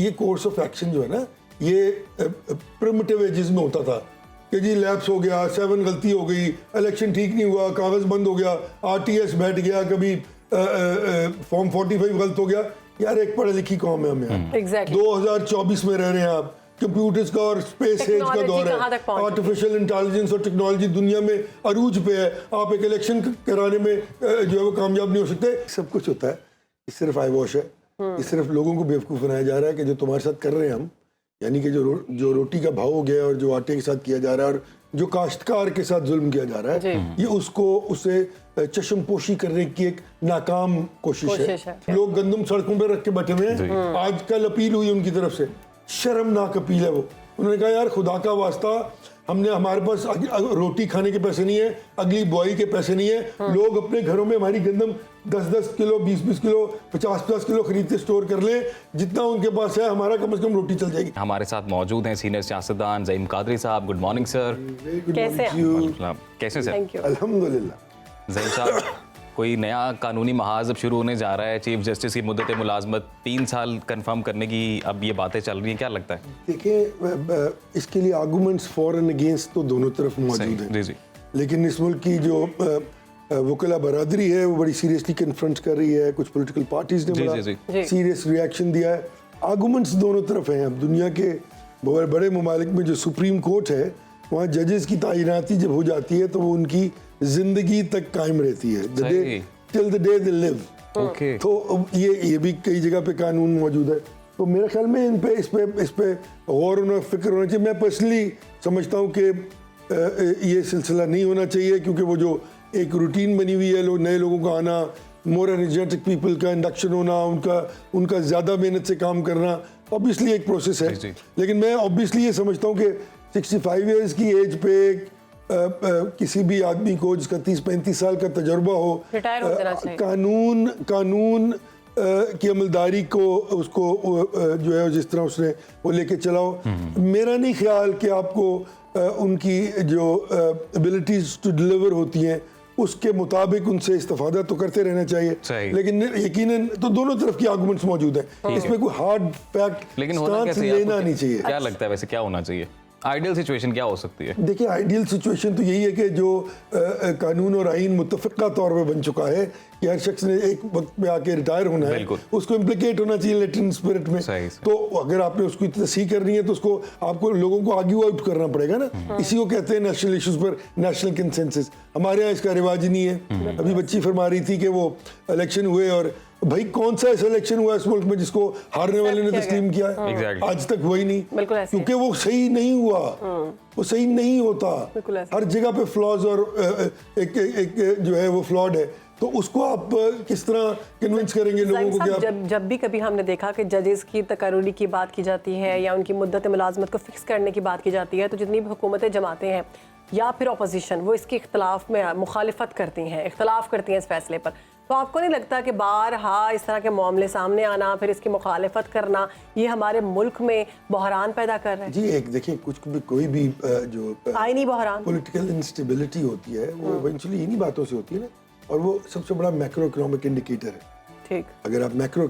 ये course of action जो है ना, ये प्रिमिटिव एजेस में होता था कि जी लैप्स हो गया, 7 गलती हो गई, इलेक्शन ठीक नहीं हुआ, कागज बंद हो गया, आरटीएस बैठ गया, कभी फॉर्म 45 गलत हो गया। यार एक पढ़ी लिखी कौम है हम यहाँ। Exactly. 2024 में रह रहे हैं आप, कंप्यूटर्स का और स्पेस एज का दौर है, आर्टिफिशियल इंटेलिजेंस और टेक्नोलॉजी दुनिया में अरूज पे है। आप एक इलेक्शन कराने में जो है वो कामयाब नहीं हो सकते। सब कुछ होता है, ये सिर्फ आई वॉश है, ये सिर्फ लोगों को बेवकूफ़ बनाया जा रहा है कि जो तुम्हारे साथ कर रहे हैं हम, यानी कि जो रोटी का भाव हो गया और जो आटे के साथ किया जा रहा है और जो काश्तकार के साथ जुल्म किया जा रहा है, ये उसे चश्मपोशी करने की एक नाकाम कोशिश है। लोग गंदम सड़कों पर रख के बैठे हुए हैं। आज कल अपील हुई उनकी तरफ से, शर्मनाक अपील है वो। उन्होंने कहा यार खुदा का वास्ता, हमारे पास रोटी खाने के पैसे नहीं है, अगली बुआई के पैसे नहीं है, लोग अपने घरों में हमारी गंदम 10-10 किलो, 20-20 किलो, 50-50 किलो खरीद के स्टोर कर लें, जितना उनके पास है हमारा कम से कम रोटी चल जाएगी। हमारे साथ मौजूद हैं सीनियर सियासतदान ज़ईम कादरी साहब। Good morning sir. कैसे सर? अल्हम्दुलिल्लाह। ज़ईम साहब, कोई नया कानूनी महाज अब शुरू होने जा रहा है, चीफ जस्टिस की मुद्दत मुलाजमत 3 साल कंफर्म करने की अब ये बातें चल रही हैं, क्या लगता है? देखिए, इसके लिए आर्गूमेंट्स फॉर एंड अगेंस्ट तो दोनों तरफ मौजूद हैं, जी। लेकिन इस मुल्क की जो वकला बरादरी है वो बड़ी सीरियसली कन्फ्रंट कर रही है। कुछ पॉलिटिकल पार्टीज ने बड़ा सीरियस रिएक्शन दिया है। आर्गूमेंट्स दोनों तरफ हैं। अब दुनिया के बड़े ममालिक में जो सुप्रीम कोर्ट है, वहाँ जजेस की तैनाती जब हो जाती है तो वो उनकी जिंदगी तक कायम रहती है, till the day they live. तो ये भी कई जगह पे कानून मौजूद है। तो मेरे ख्याल में इस पे गौर और फिक्र होना चाहिए। मैं पर्सनली समझता हूँ कि ये सिलसिला नहीं होना चाहिए, क्योंकि वो जो एक रूटीन बनी हुई है, नए लोगों का आना, मोर एनर्जेटिक पीपल का इंडक्शन होना, उनका ज़्यादा मेहनत से काम करना, ऑब्वियसली एक प्रोसेस है। लेकिन मैं ऑब्वियसली ये समझता हूँ कि 65 ईयर्स की एज पे किसी भी आदमी को जिसका 30-35 साल का तजुर्बा हो, कानून की अमलदारी को उसको जो है जिस तरह उसने वो लेके चलाओ। मेरा नहीं ख्याल कि आपको उनकी जो एबिलिटीज टू डिलीवर होती हैं उसके मुताबिक उनसे इस्तेफादा तो करते रहना चाहिए। लेकिन यकीनन तो दोनों तरफ की आर्गुमेंट्स मौजूद हैं, इसमें कोई हार्ड फैक्ट लेना नहीं चाहिए। क्या लगता है वैसे क्या होना चाहिए? आइडियल सिचुएशन क्या हो सकती है? देखिए, आइडियल सिचुएशन तो यही है कि जो कानून और आइन मुत्तफ़िक़ा तौर पे बन चुका है कि हर शख्स ने एक वक्त में आके रिटायर होना है, उसको इम्प्लिकेट होना चाहिए लेटरन स्पिरिट में। तो अगर आपने उसको तस्हीह करनी है तो उसको आपको लोगों को आर्ग्यू आउट करना पड़ेगा ना। इसी को कहते हैं नेशनल इश्यूज पर नेशनल कंसेंसस। हमारे यहाँ इसका रिवाज ही नहीं है। अभी बच्ची फरमा रही थी कि वो इलेक्शन हुए, और भाई कौन सा ऐसा इलेक्शन हुआ इस मुल्क में जिसको हारने वाले ने तस्लीम किया है? आज तक हुआ ही नहीं, क्योंकि वो सही नहीं हुआ, वो सही नहीं होता। हर जगह पे फ्लॉज और एक जो है वो फ्लॉड है। तो उसको आप किस तरह कन्विंस करेंगे लोगों को? जब भी कभी हमने देखा कि जजेस की तकर्रुरी की बात की जाती है या उनकी मुद्दत मुलाजमत को फिक्स करने की बात की जाती है, तो जितनी भी हुकूमतें जमाते हैं या फिर अपोजिशन, वो इसके इख्तलाफ में मुखालिफत करती हैं, इख्तलाफ करती हैं इस फैसले पर। तो आपको नहीं लगता कि बारहा इस तरह के मामले सामने आना, फिर इसकी मुखालिफत करना, ये हमारे मुल्क में बहरान पैदा कर रहे हैं? जी, एक देखिए, कोई भी जो आईनी बहरान, पॉलिटिकल इंस्टेबिलिटी होती है, वो इवेंचुअली इन्हीं बातों से होती है ना। और वो सबसे बड़ा मैक्रो इकोनॉमिक इंडिकेटर है। ठीक, अगर आप मैक्रो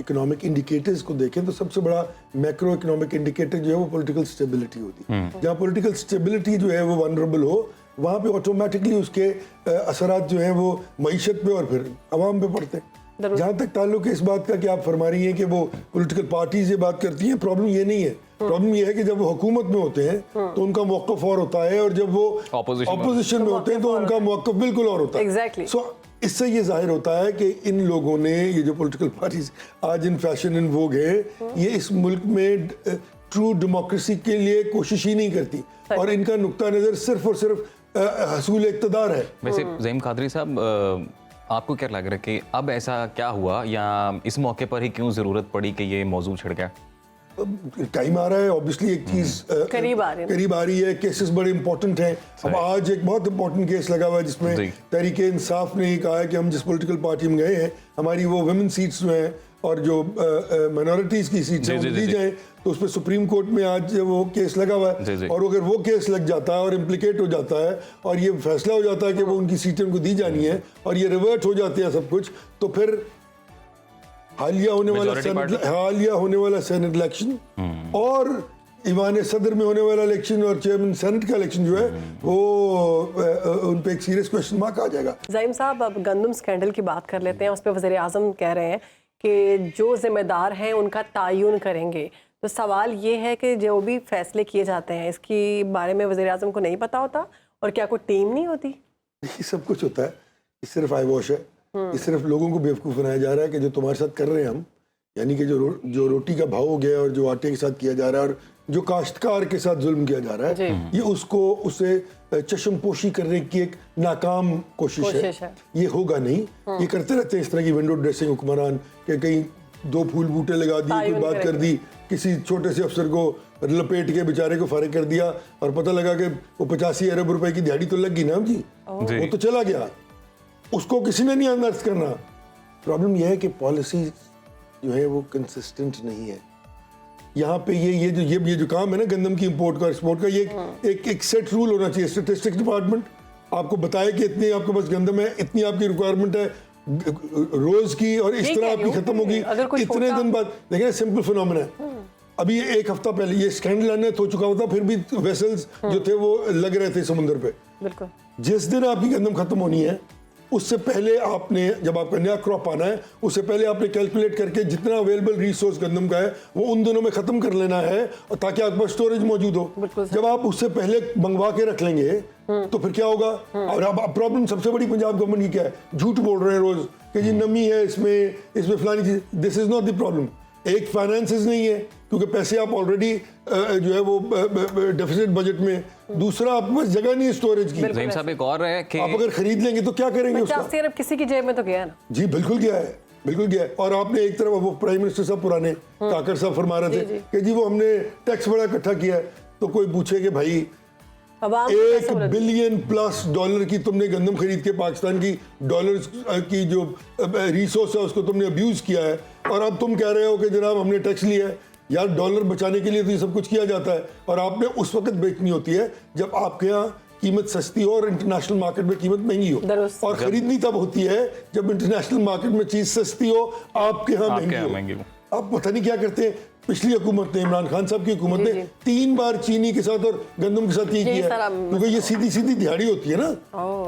इकोनॉमिक इंडिकेटर्स को देखें तो सबसे बड़ा मैक्रो इकोनॉमिक इंडिकेटर जो है वो पॉलिटिकल स्टेबिलिटी होती है। जहाँ पॉलिटिकल स्टेबिलिटी जो है वो वनरेबल हो, वहाँ पे ऑटोमेटिकली उसके असरात जो हैं वो मईशत पे और फिर अवाम पे पड़ते हैं। जहाँ तक ताल्लुक है इस बात का कि आप फरमा रही हैं कि वो पॉलिटिकल पार्टीज ये बात करती हैं, प्रॉब्लम ये नहीं है। प्रॉब्लम ये है कि जब वो हुकूमत में होते हैं तो उनका मौक़िफ़ और होता है, और जब वो ऑपोजिशन में होते हैं तो उनका मौक़िफ़ बिल्कुल और होता है। सो इससे ये जाहिर होता है कि इन लोगों ने, ये जो पॉलिटिकल पार्टीज आज इन फैशन इन वोग है, ये इस मुल्क में ट्रू डेमोक्रेसी के लिए कोशिश ही नहीं करती, और इनका नुक्ता नज़र सिर्फ और सिर्फ हसूल इक़्तिदार है। वैसे ज़ईम कादरी साहब, आपको क्या लग रहा है कि अब ऐसा क्या हुआ, या इस मौके पर ही क्यों ज़रूरत पड़ी कि ये मौजूद छिड़ गया? टाइम आ रहा है, ऑब्वियसली एक चीज़ करीब आ रही है, केसेस बड़े इंपॉर्टेंट हैं। अब आज एक बहुत इंपॉर्टेंट केस लगा हुआ है जिसमें तहरीक इंसाफ ने कहा है कि हम जिस पॉलिटिकल पार्टी में गए हैं, हमारी वो वुमेन सीट्स जो हैं और जो माइनॉरिटीज़ की सीट्स हैं दी जाएँ। तो उस पर सुप्रीम कोर्ट में आज वो केस लगा हुआ है, और अगर वो केस लग जाता है और इम्प्लिकेट हो जाता है और ये फैसला हो जाता है कि वो उनकी सीटें उनको दी जानी है और ये रिवर्ट हो जाते हैं सब कुछ, तो फिर हालिया होने वाला सेनेट इलेक्शन और ईवान सदर में होने वाला इलेक्शन और चेयरमैन सेनेट का इलेक्शन जो है वो उन पे एक सीरियस क्वेश्चन मार्क आ जाएगा। ज़हीम साहब, अब गंदम स्कैंडल की बात कर लेते हैं। उस पर वज़ीर आज़म कह रहे हैं कि जो जिम्मेदार हैं उनका तायुन करेंगे। तो सवाल ये है कि जो भी फैसले किए जाते हैं इसके बारे में वज़ीर आज़म को नहीं पता होता, और क्या कोई टीम नहीं होती? ये सब कुछ होता है, ये सिर्फ आई वॉश है, ये सिर्फ लोगों को बेवकूफ़ बनाया जा रहा है कि जो तुम्हारे साथ कर रहे हैं हम, यानी कि जो रोटी का भाव हो गया और जो आटे के साथ किया जा रहा है और जो काश्तकार के साथ जुल्म किया जा रहा है, ये उसे चश्मपोशी करने की एक नाकाम कोशिश है। ये होगा नहीं। ये करते रहते हैं इस तरह की विंडो ड्रेसिंग हुक्मरान कि कहीं 2 फूल बूटे लगा दिए, कोई बात कर दी, किसी छोटे से अफसर को लपेट के बेचारे को फारिग कर दिया और पता लगा कि वो 85 अरब रुपए की दिहाड़ी तो लग गई ना जी, वो तो चला गया, उसको किसी ने नहीं अनर्थ करना। प्रॉब्लम यह है कि पॉलिसी जो है वो कंसिस्टेंट नहीं है। यहाँ पे ये जो काम है ना गंदम की इंपोर्ट का एक्सपोर्ट का, ये एक सेट रूल होना चाहिए। स्टैटिस्टिक्स डिपार्टमेंट आपको बताए कि इतनी आपके पास गंदम है, इतनी आपकी रिक्वायरमेंट है रोज की, और इस तरह आपकी खत्म होगी इतने दिन बाद। देखिए सिंपल फिनोमेना है। अभी 1 हफ्ता पहले ये स्कैंडल अनर्थ हो चुका होता, फिर भी वेसल्स जो थे वो लग रहे थे समुद्र पे। बिल्कुल। जिस दिन आपकी गंदम खत्म होनी है उससे पहले आपने, जब आपका नया क्रॉप आना है उससे पहले आपने कैलकुलेट करके जितना अवेलेबल रिसोर्स गंदम का है वो उन दिनों में खत्म कर लेना है, और ताकि आपके पास स्टोरेज मौजूद हो। जब आप उससे पहले मंगवा के रख लेंगे तो फिर क्या होगा? और अब प्रॉब्लम सबसे बड़ी पंजाब गवर्नमेंट की क्या है? झूठ बोल रहे हैं रोज कि जी नमी है इसमें फलानी चीज। This is not the problem. एक फाइनेंसेस नहीं है क्योंकि पैसे आप ऑलरेडी जो है वो डेफिसिट बजट में, दूसरा आपके पास जगह नहीं है स्टोरेज की। ज़हीम साहब, एक और है कि आप अगर खरीद लेंगे तो क्या करेंगे उसका? 50 अरब किसी की जेब में तो गया ना जी, बिल्कुल गया है, बिल्कुल गया है। और आपने एक तरफ वो प्राइम मिनिस्टर साहब पुराने काकर साहब फरमा रहे थे कि जी वो हमने टैक्स बड़ा इकट्ठा किया है, तो कोई पूछे कि भाई $1 बिलियन प्लस की तुमने गंदम खरीद के पाकिस्तान की डॉलर्स की जो रिसोर्स है उसको तुमने अब्यूज किया है, और अब तुम कह रहे हो कि जनाब हमने टैक्स लिया है। यार डॉलर बचाने के लिए तो ये सब कुछ किया जाता है, और आपने उस वक्त बेचनी होती है जब आपके यहाँ कीमत सस्ती हो और इंटरनेशनल मार्केट में कीमत महंगी हो, और खरीदनी तब होती है जब इंटरनेशनल मार्केट में चीज सस्ती हो, आपके यहाँ महंगी हो। आप पता नहीं क्या करते हैं। पिछली हुकूमत ने, इमरान खान साहब की हुकूमत ने 3 बार चीनी के साथ और गंदम के साथ ये किया है, क्योंकि ये सीधी सीधी दिहाड़ी होती है ना।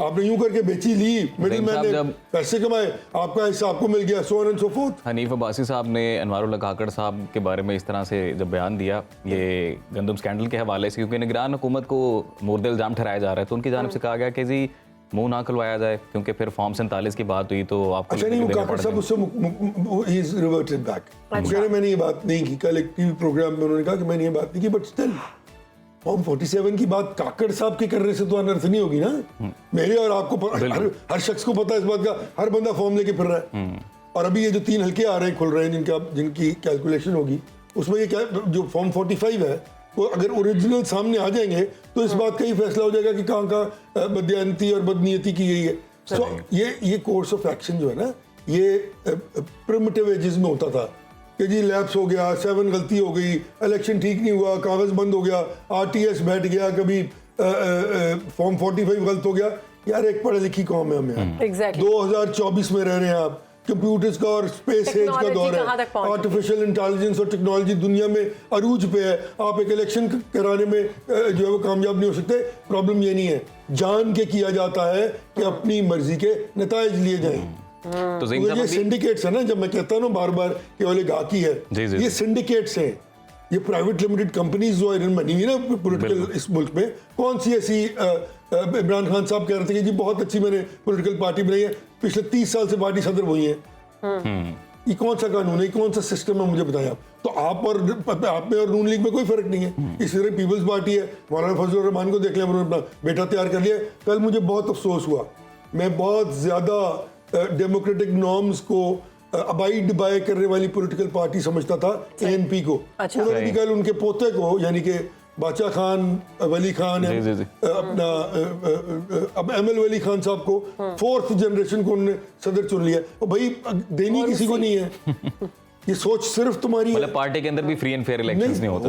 आपने यूं करके बेची ली, मिडिल मैन ने पैसे कमाए, आपका हिस्सा आपको मिल गया, so on and so fourth. Hanif Abbasi साहब ने अनवारुल्लाह काकड़ साहब के बारे में इस तरह से जब बयान दिया ये गंदम स्कैंडल के हवाले से, क्योंकि निगरान हुकूमत को मुर्द इल्ज़ाम ठहराया जा रहा है, तो उनकी जानिब से कहा गया कि जी मुंह ना खुलवाया जाए, क्योंकि फिर फॉर्म 47 की बात हुई तो आपको अच्छा नहीं, वो काकड़ साहब उससे ही इज रिवर्टेड बैक। कह रहे मैंने ये बात नहीं की, कल एक टीवी प्रोग्राम में उन्होंने कहा कि मैंने ये बात नहीं की, बट स्टिल फॉर्म 47 की बात काकड़ साहब के करने से तो अनर्थ नहीं होगी ना। मेरे और आपको हर शख्स को पता है इस बात का, हर बंदा फॉर्म लेके फिर रहा है। और अभी ये जो 3 हल्के आ रहे हैं, खुल रहे हैं, जिनकी कैलकुलेशन होगी, उसमें ये क्या जो फॉर्म 45 है वो अगर ओरिजिनल सामने आ जाएंगे तो इस बात का ही फैसला हो जाएगा कि कहाँ का बदयानती और बदनीयती की गई है। सो ये कोर्स ऑफ एक्शन जो है ना, ये प्रिमिटिव एजेस में होता था कि जी लैप्स हो गया, 7 गलती हो गई, इलेक्शन ठीक नहीं हुआ, कागज बंद हो गया, RTS बैठ गया, कभी फॉर्म 45 गलत हो गया। यार एक पढ़ी लिखी कौम है हम यार, 2024 में रह रहे हैं आप, कंप्यूटर्स का और स्पेस एज का दौर है, आर्टिफिशियल इंटेलिजेंस और टेक्नोलॉजी दुनिया में अरूज पे है। आप एक इलेक्शन कराने में जो है वो कामयाब नहीं हो सकते। प्रॉब्लम ये नहीं है, जान के किया जाता है कि अपनी मर्जी के नताइज लिए जाएं। तो ये सिंडिकेट्स है ना, जब मैं कहता हूँ ना बार बार कि ओलिगार्की है, ये सिंडिकेट्स हैं, ये प्राइवेट लिमिटेड कंपनीज जो बनी हुई ना पॉलिटिकल इस मुल्क में। कौन सी ऐसी इमरान खान साहब कह रहे थे कि जी बहुत अच्छी मैंने पॉलिटिकल पार्टी बनाई है, पिछले 30 साल से पार्टी सदर वही है। ये कौन सा कानून है, कौन सा सिस्टम है, मुझे बताएं आप। तो आप में और नून लीग में कोई फर्क नहीं है। इसी तरह पीपल्स पार्टी है, मौलाना फजलुर रहमान को देख लिया, उन्होंने अपना बेटा तैयार कर लिया। कल मुझे बहुत अफसोस हुआ, मैं बहुत ज्यादा डेमोक्रेटिक नॉर्म्स को अबाइड बाय करने वाली पॉलिटिकल पार्टी समझता था ANP को। उन्होंने भी कल उनके पोते को, यानी कि बादशाह खान वली खान है, अपना अब ML वली खान साहब को 4th जनरेशन को उन्होंने सदर चुन लिया। और भाई देनी किसी को नहीं है, ये सोच सिर्फ तुम्हारी है। मतलब पार्टी के अंदर भी फ्री एंड फेयर इलेक्शंस नहीं होते।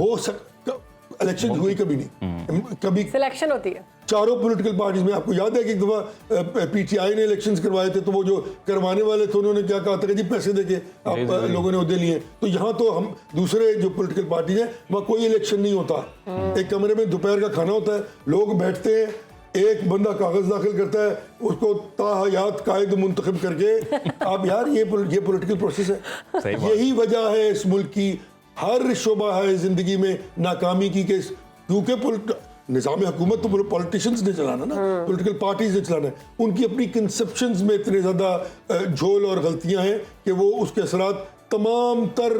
इलेक्शन हुई कभी नहीं, कभी सिलेक्शन होती है चारों पॉलिटिकल पार्टीज में। आपको याद है कि एक दफा पीटीआई ने इलेक्शंस करवाए थे, तो वो जो करवाने वाले थे उन्होंने क्या कहा था कि जी पैसे देके आप लोगों ने उहदे लिए। तो यहाँ तो हम दूसरे जो पॉलिटिकल पार्टीज हैं वहाँ कोई इलेक्शन नहीं होता, एक कमरे में दोपहर का खाना होता है, लोग बैठते हैं, एक बंदा कागज दाखिल करता है, उसको ताहयात कायद मुंतखब करके आप यार ये पॉलिटिकल प्रोसेस है। यही वजह है इस मुल्क की हर शोबा है जिंदगी में नाकामी की, क्योंकि निज़ाम हुकूमत तो पॉलिटिशियंस ने चलाना ना, पॉलिटिकल पार्टीज ने चलाना है, उनकी अपनी कंसेप्शंस में इतने ज़्यादा झोल और गलतियां हैं कि वो उसके असरात तमाम तर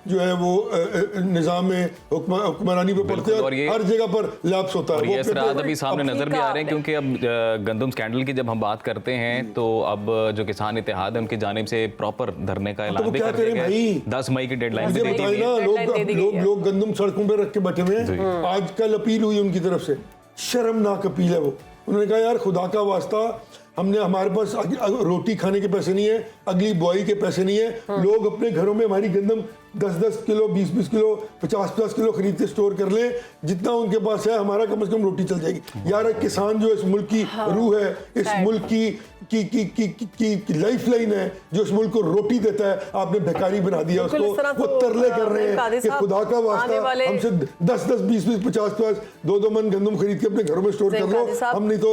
जो है वो निज़ाम में हुक्मरानी पे पड़ते हैं, हर जगह पर लैप्स होता है। ये असरात अभी सामने नजर भी आ रहे हैं, क्योंकि अब गंदम स्कैंडल की जब हम बात करते हैं तो अब जो किसान इत्तेहाद है उनकी जानिब से प्रॉपर धरने का ऐलान भी कर दिया गया। 10 मई की डेडलाइन भी दे दी है। लोग गंदम सड़कों पर रख के बैठे हुए हैं। आज कल अपील हुई उनकी तरफ से, शर्मनाक अपील है वो। उन्होंने कहा यार खुदा का वास्ता, हमने हमारे पास रोटी खाने के पैसे नहीं है, अगली बुआई के पैसे नहीं है, लोग अपने घरों में हमारी गंदम 10-10 किलो 20-20 किलो 50-50 किलो खरीद के स्टोर कर ले, जितना उनके पास है हमारा कम से कम रोटी चल जाएगी। यार एक किसान जो इस मुल्क की रूह है, इस मुल्क की लाइफ लाइन है, जो इस मुल्क को रोटी देता है, आपने बेकारी बना दिया उसको। वो तरले कर रहे हैं कि खुदा का वास्ता हमसे 10-10 20-20 50-50 2-2 मन गंदम खरीद के अपने घरों में स्टोर कर लो, हम नहीं तो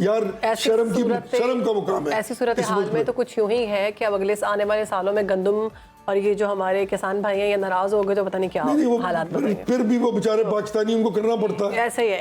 यार शर्म का मुकाम है। ऐसी सूरत हाल में तो कुछ यूं ही है कि अब अगले आने वाले सालों में गंदम और ये जो हमारे किसान भाई हैं ये नाराज हो गए तो पता नहीं क्या हालात बनेंगे। फिर भी वो बेचारे पाकिस्तानी उनको करना पड़ता है। ऐसे ही है।